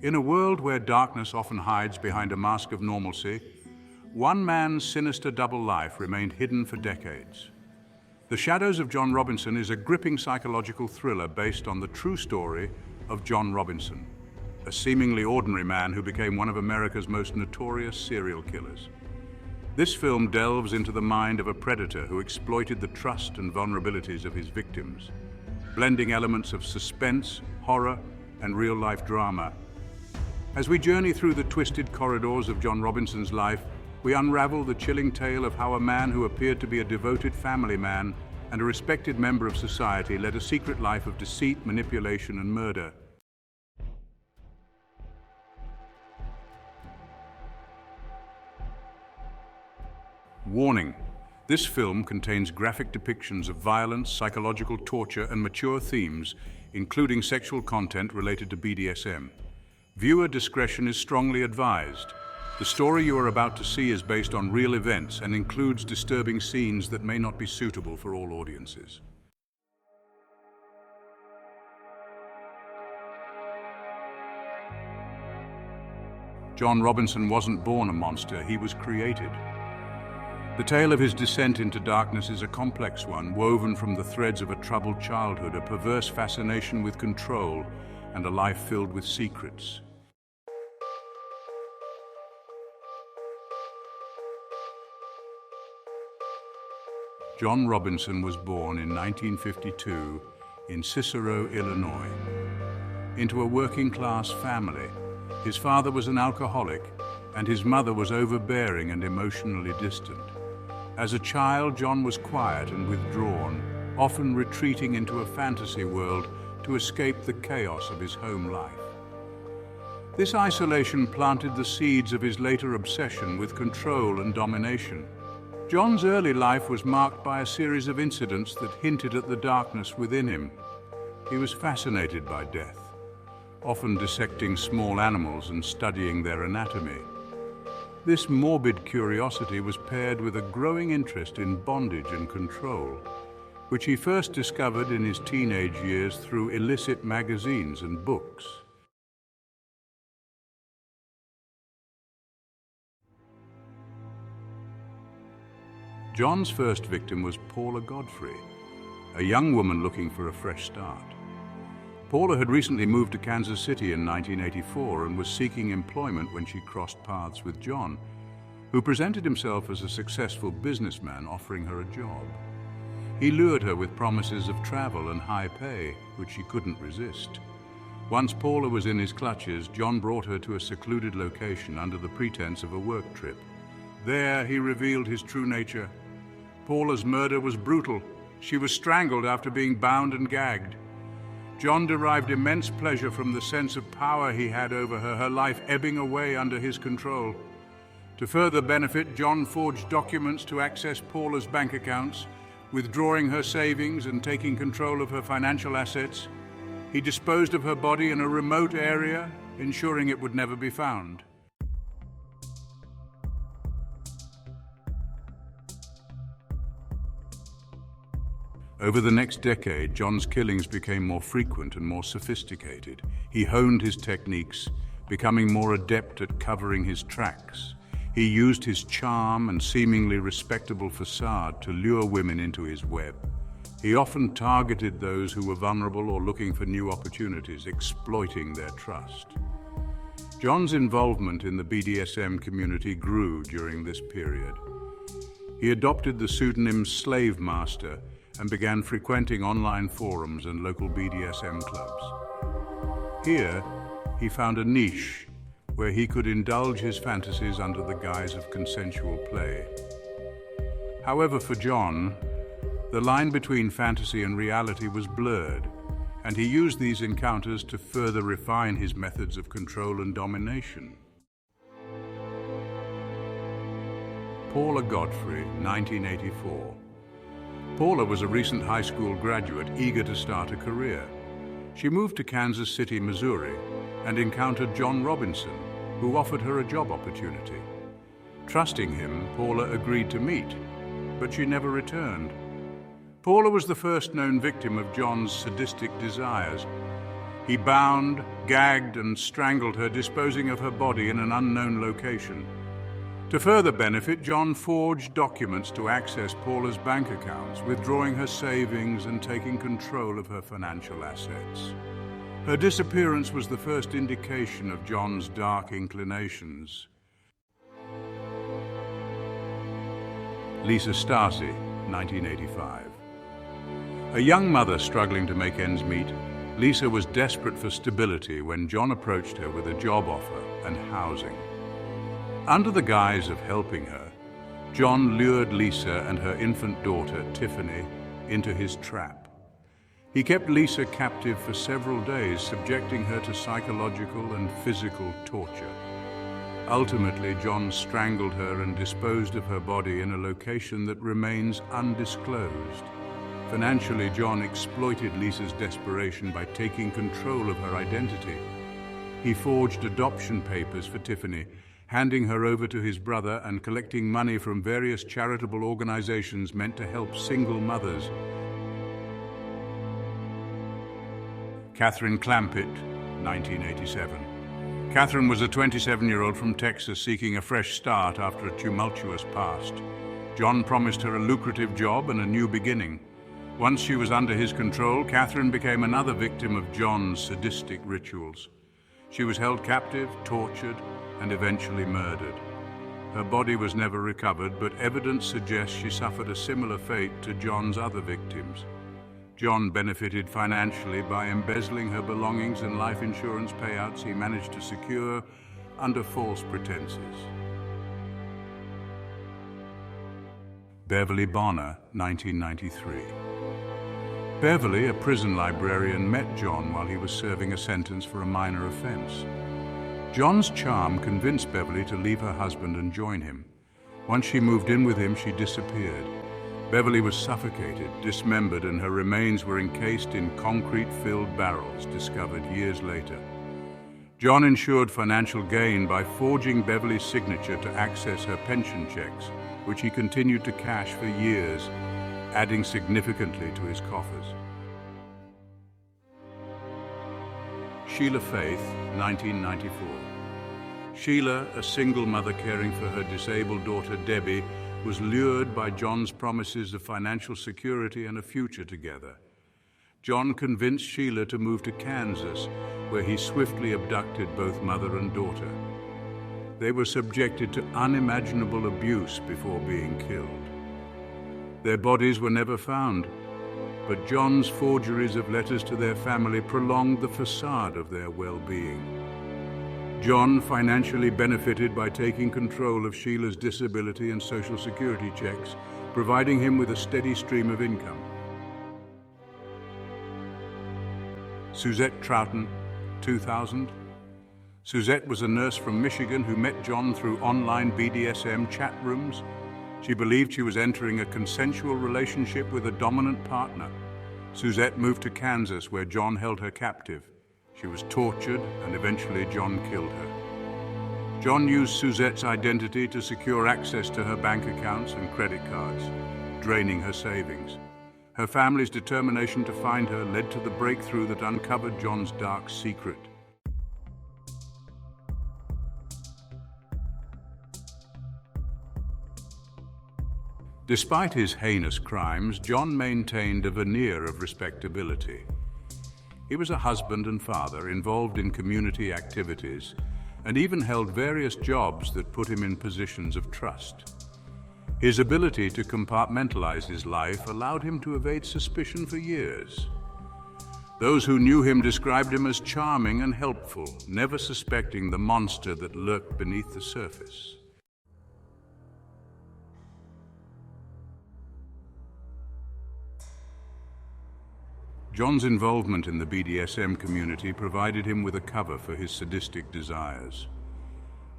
In a world where darkness often hides behind a mask of normalcy, one man's sinister double life remained hidden for decades. The Shadows of John Robinson is a gripping psychological thriller based on the true story of John Robinson, a seemingly ordinary man who became one of America's most notorious serial killers. This film delves into the mind of a predator who exploited the trust and vulnerabilities of his victims, blending elements of suspense, horror, and real-life drama. As we journey through the twisted corridors of John Robinson's life, we unravel the chilling tale of how a man who appeared to be a devoted family man and a respected member of society led a secret life of deceit, manipulation, and murder. Warning: this film contains graphic depictions of violence, psychological torture, and mature themes, including sexual content related to BDSM. Viewer discretion is strongly advised. The story you are about to see is based on real events and includes disturbing scenes that may not be suitable for all audiences. John Robinson wasn't born a monster, he was created. The tale of his descent into darkness is a complex one, woven from the threads of a troubled childhood, a perverse fascination with control, and a life filled with secrets. John Robinson was born in 1952 in Cicero, Illinois, into a working-class family. His father was an alcoholic, and his mother was overbearing and emotionally distant. As a child, John was quiet and withdrawn, often retreating into a fantasy world to escape the chaos of his home life. This isolation planted the seeds of his later obsession with control and domination. John's early life was marked by a series of incidents that hinted at the darkness within him. He was fascinated by death, often dissecting small animals and studying their anatomy. This morbid curiosity was paired with a growing interest in bondage and control, which he first discovered in his teenage years through illicit magazines and books. John's first victim was Paula Godfrey, a young woman looking for a fresh start. Paula had recently moved to Kansas City in 1984 and was seeking employment when she crossed paths with John, who presented himself as a successful businessman offering her a job. He lured her with promises of travel and high pay, which she couldn't resist. Once Paula was in his clutches, John brought her to a secluded location under the pretense of a work trip. There, he revealed his true nature. Paula's murder was brutal. She was strangled after being bound and gagged. John derived immense pleasure from the sense of power he had over her, her life ebbing away under his control. To further benefit, John forged documents to access Paula's bank accounts, withdrawing her savings and taking control of her financial assets. He disposed of her body in a remote area, ensuring it would never be found. Over the next decade, John's killings became more frequent and more sophisticated. He honed his techniques, becoming more adept at covering his tracks. He used his charm and seemingly respectable facade to lure women into his web. He often targeted those who were vulnerable or looking for new opportunities, exploiting their trust. John's involvement in the BDSM community grew during this period. He adopted the pseudonym Slavemaster and began frequenting online forums and local BDSM clubs. Here, he found a niche where he could indulge his fantasies under the guise of consensual play. However, for John, the line between fantasy and reality was blurred, and he used these encounters to further refine his methods of control and domination. Paula Godfrey, 1984. Paula was a recent high school graduate eager to start a career. She moved to Kansas City, Missouri, and encountered John Robinson, who offered her a job opportunity. Trusting him, Paula agreed to meet, but she never returned. Paula was the first known victim of John's sadistic desires. He bound, gagged, and strangled her, disposing of her body in an unknown location. To further benefit, John forged documents to access Paula's bank accounts, withdrawing her savings and taking control of her financial assets. Her disappearance was the first indication of John's dark inclinations. Lisa Stasi, 1985. A young mother struggling to make ends meet, Lisa was desperate for stability when John approached her with a job offer and housing. Under the guise of helping her, John lured Lisa and her infant daughter, Tiffany, into his trap. He kept Lisa captive for several days, subjecting her to psychological and physical torture. Ultimately, John strangled her and disposed of her body in a location that remains undisclosed. Financially, John exploited Lisa's desperation by taking control of her identity. He forged adoption papers for Tiffany, handing her over to his brother and collecting money from various charitable organizations meant to help single mothers. Catherine Clampett, 1987. Catherine was a 27-year-old from Texas seeking a fresh start after a tumultuous past. John promised her a lucrative job and a new beginning. Once she was under his control, Catherine became another victim of John's sadistic rituals. She was held captive, tortured, and eventually murdered. Her body was never recovered, but evidence suggests she suffered a similar fate to John's other victims. John benefited financially by embezzling her belongings and life insurance payouts he managed to secure under false pretenses. Beverly Bonner, 1993. Beverly, a prison librarian, met John while he was serving a sentence for a minor offense. John's charm convinced Beverly to leave her husband and join him. Once she moved in with him, she disappeared. Beverly was suffocated, dismembered, and her remains were encased in concrete-filled barrels discovered years later. John ensured financial gain by forging Beverly's signature to access her pension checks, which he continued to cash for years, adding significantly to his coffers. Sheila Faith, 1994. Sheila, a single mother caring for her disabled daughter Debbie, was lured by John's promises of financial security and a future together. John convinced Sheila to move to Kansas, where he swiftly abducted both mother and daughter. They were subjected to unimaginable abuse before being killed. Their bodies were never found, but John's forgeries of letters to their family prolonged the facade of their well-being. John financially benefited by taking control of Sheila's disability and social security checks, providing him with a steady stream of income. Suzette Troughton, 2000. Suzette was a nurse from Michigan who met John through online BDSM chat rooms. She believed she was entering a consensual relationship with a dominant partner. Suzette moved to Kansas, where John held her captive. She was tortured, and eventually John killed her. John used Suzette's identity to secure access to her bank accounts and credit cards, draining her savings. Her family's determination to find her led to the breakthrough that uncovered John's dark secret. Despite his heinous crimes, John maintained a veneer of respectability. He was a husband and father, involved in community activities, and even held various jobs that put him in positions of trust. His ability to compartmentalize his life allowed him to evade suspicion for years. Those who knew him described him as charming and helpful, never suspecting the monster that lurked beneath the surface. John's involvement in the BDSM community provided him with a cover for his sadistic desires.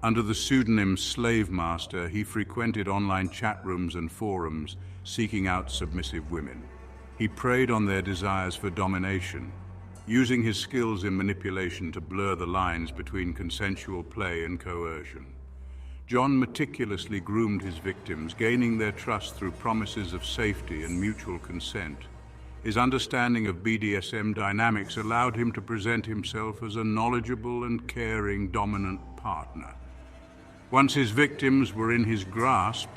Under the pseudonym Slavemaster, he frequented online chat rooms and forums, seeking out submissive women. He preyed on their desires for domination, using his skills in manipulation to blur the lines between consensual play and coercion. John meticulously groomed his victims, gaining their trust through promises of safety and mutual consent. His understanding of BDSM dynamics allowed him to present himself as a knowledgeable and caring dominant partner. Once his victims were in his grasp,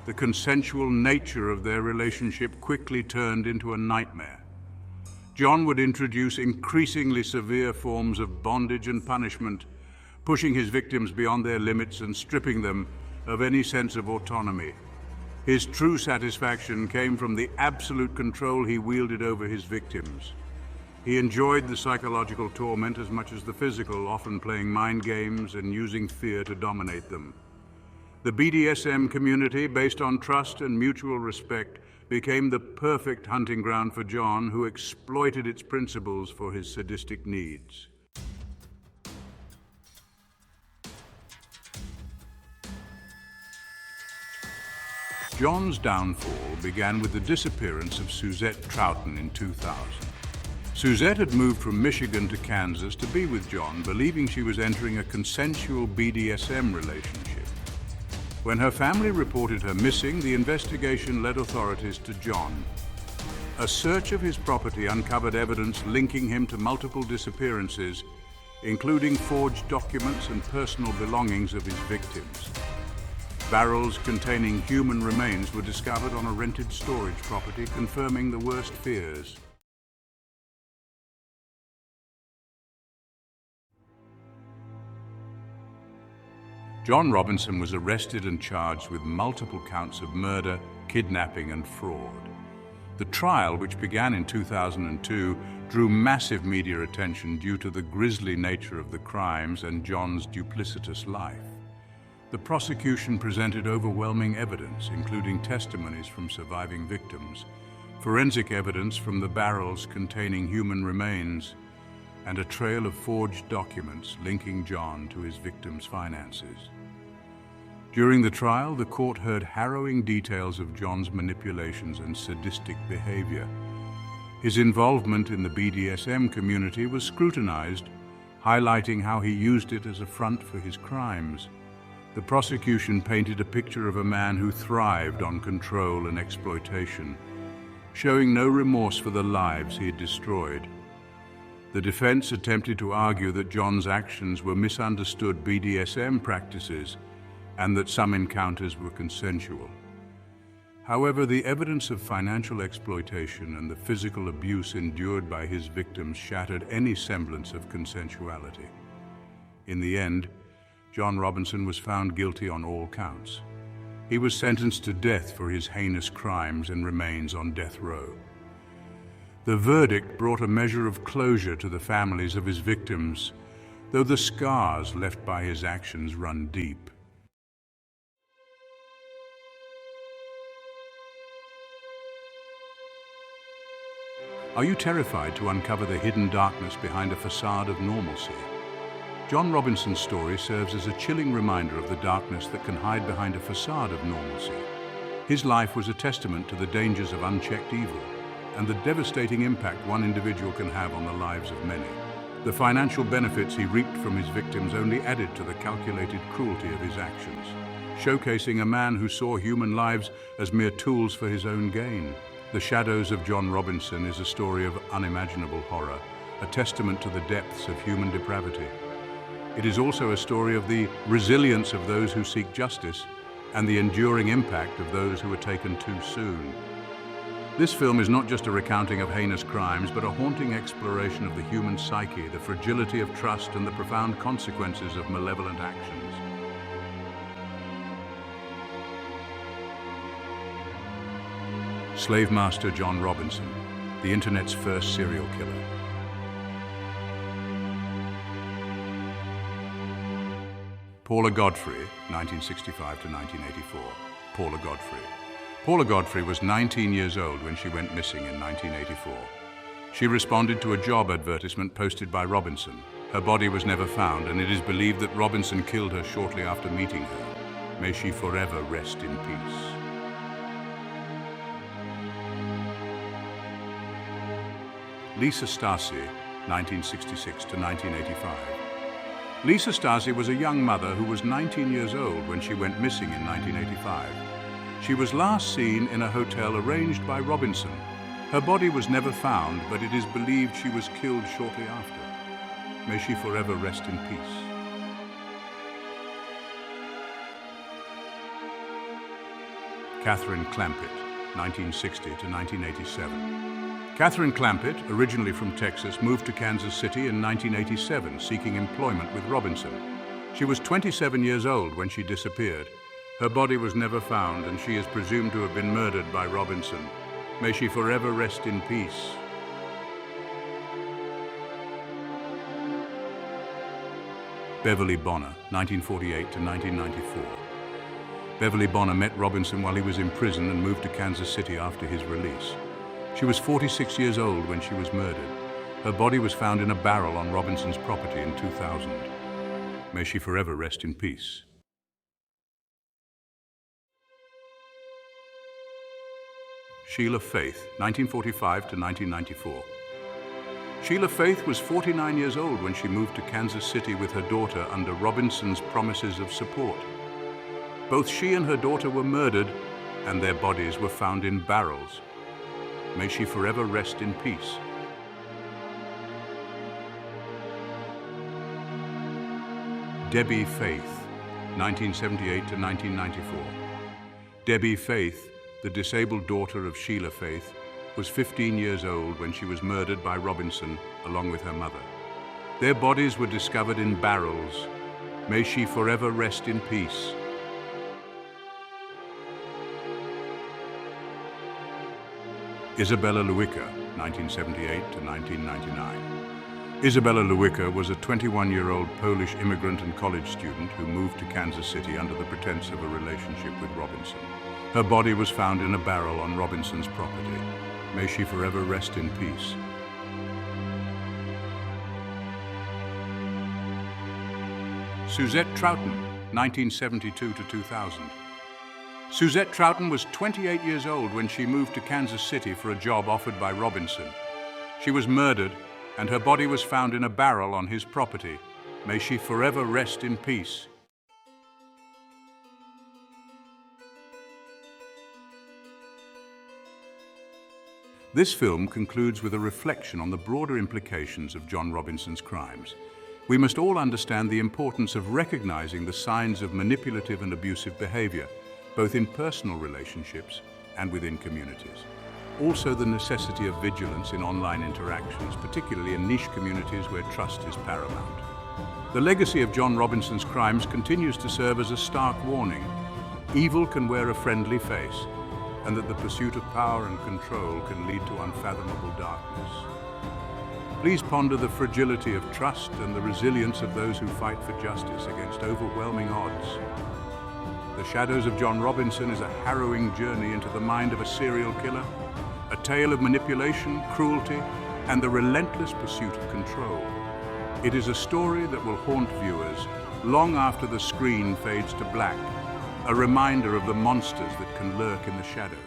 the consensual nature of their relationship quickly turned into a nightmare. John would introduce increasingly severe forms of bondage and punishment, pushing his victims beyond their limits and stripping them of any sense of autonomy. His true satisfaction came from the absolute control he wielded over his victims. He enjoyed the psychological torment as much as the physical, often playing mind games and using fear to dominate them. The BDSM community, based on trust and mutual respect, became the perfect hunting ground for John, who exploited its principles for his sadistic needs. John's downfall began with the disappearance of Suzette Troughton in 2000. Suzette had moved from Michigan to Kansas to be with John, believing she was entering a consensual BDSM relationship. When her family reported her missing, the investigation led authorities to John. A search of his property uncovered evidence linking him to multiple disappearances, including forged documents and personal belongings of his victims. Barrels containing human remains were discovered on a rented storage property, confirming the worst fears. John Robinson was arrested and charged with multiple counts of murder, kidnapping, and fraud. The trial, which began in 2002, drew massive media attention due to the grisly nature of the crimes and John's duplicitous life. The prosecution presented overwhelming evidence, including testimonies from surviving victims, forensic evidence from the barrels containing human remains, and a trail of forged documents linking John to his victims' finances. During the trial, the court heard harrowing details of John's manipulations and sadistic behavior. His involvement in the BDSM community was scrutinized, highlighting how he used it as a front for his crimes. The prosecution painted a picture of a man who thrived on control and exploitation, showing no remorse for the lives he had destroyed. The defense attempted to argue that John's actions were misunderstood BDSM practices and that some encounters were consensual. However, the evidence of financial exploitation and the physical abuse endured by his victims shattered any semblance of consensuality. In the end, John Robinson was found guilty on all counts. He was sentenced to death for his heinous crimes and remains on death row. The verdict brought a measure of closure to the families of his victims, though the scars left by his actions run deep. Are you terrified to uncover the hidden darkness behind a facade of normalcy? John Robinson's story serves as a chilling reminder of the darkness that can hide behind a facade of normalcy. His life was a testament to the dangers of unchecked evil and the devastating impact one individual can have on the lives of many. The financial benefits he reaped from his victims only added to the calculated cruelty of his actions, showcasing a man who saw human lives as mere tools for his own gain. The Shadows of John Robinson is a story of unimaginable horror, a testament to the depths of human depravity. It is also a story of the resilience of those who seek justice and the enduring impact of those who are taken too soon. This film is not just a recounting of heinous crimes, but a haunting exploration of the human psyche, the fragility of trust, and the profound consequences of malevolent actions. Slavemaster John Robinson, the Internet's first serial killer. Paula Godfrey, 1965 to 1984. Paula Godfrey. Paula Godfrey was 19 years old when she went missing in 1984. She responded to a job advertisement posted by Robinson. Her body was never found, and it is believed that Robinson killed her shortly after meeting her. May she forever rest in peace. Lisa Stasi, 1966 to 1985. Lisa Stasi was a young mother who was 19 years old when she went missing in 1985. She was last seen in a hotel arranged by Robinson. Her body was never found, but it is believed she was killed shortly after. May she forever rest in peace. Catherine Clampett, 1960 to 1987. Catherine Clampett, originally from Texas, moved to Kansas City in 1987, seeking employment with Robinson. She was 27 years old when she disappeared. Her body was never found, and she is presumed to have been murdered by Robinson. May she forever rest in peace. Beverly Bonner, 1948 to 1994. Beverly Bonner met Robinson while he was in prison and moved to Kansas City after his release. She was 46 years old when she was murdered. Her body was found in a barrel on Robinson's property in 2000. May she forever rest in peace. Sheila Faith, 1945 to 1994. Sheila Faith was 49 years old when she moved to Kansas City with her daughter under Robinson's promises of support. Both she and her daughter were murdered, and their bodies were found in barrels. May she forever rest in peace. Debbie Faith, 1978 to 1994. Debbie Faith, the disabled daughter of Sheila Faith, was 15 years old when she was murdered by Robinson along with her mother. Their bodies were discovered in barrels. May she forever rest in peace. Isabella Lewicka, 1978 to 1999. Isabella Lewicka was a 21-year-old Polish immigrant and college student who moved to Kansas City under the pretense of a relationship with Robinson. Her body was found in a barrel on Robinson's property. May she forever rest in peace. Suzette Troughton, 1972 to 2000. Suzette Troughton was 28 years old when she moved to Kansas City for a job offered by Robinson. She was murdered, and her body was found in a barrel on his property. May she forever rest in peace. This film concludes with a reflection on the broader implications of John Robinson's crimes. We must all understand the importance of recognizing the signs of manipulative and abusive behavior, both in personal relationships and within communities. Also, the necessity of vigilance in online interactions, particularly in niche communities where trust is paramount. The legacy of John Robinson's crimes continues to serve as a stark warning. Evil can wear a friendly face, and that the pursuit of power and control can lead to unfathomable darkness. Please ponder the fragility of trust and the resilience of those who fight for justice against overwhelming odds. The Shadows of John Robinson is a harrowing journey into the mind of a serial killer, a tale of manipulation, cruelty, and the relentless pursuit of control. It is a story that will haunt viewers long after the screen fades to black, a reminder of the monsters that can lurk in the shadows.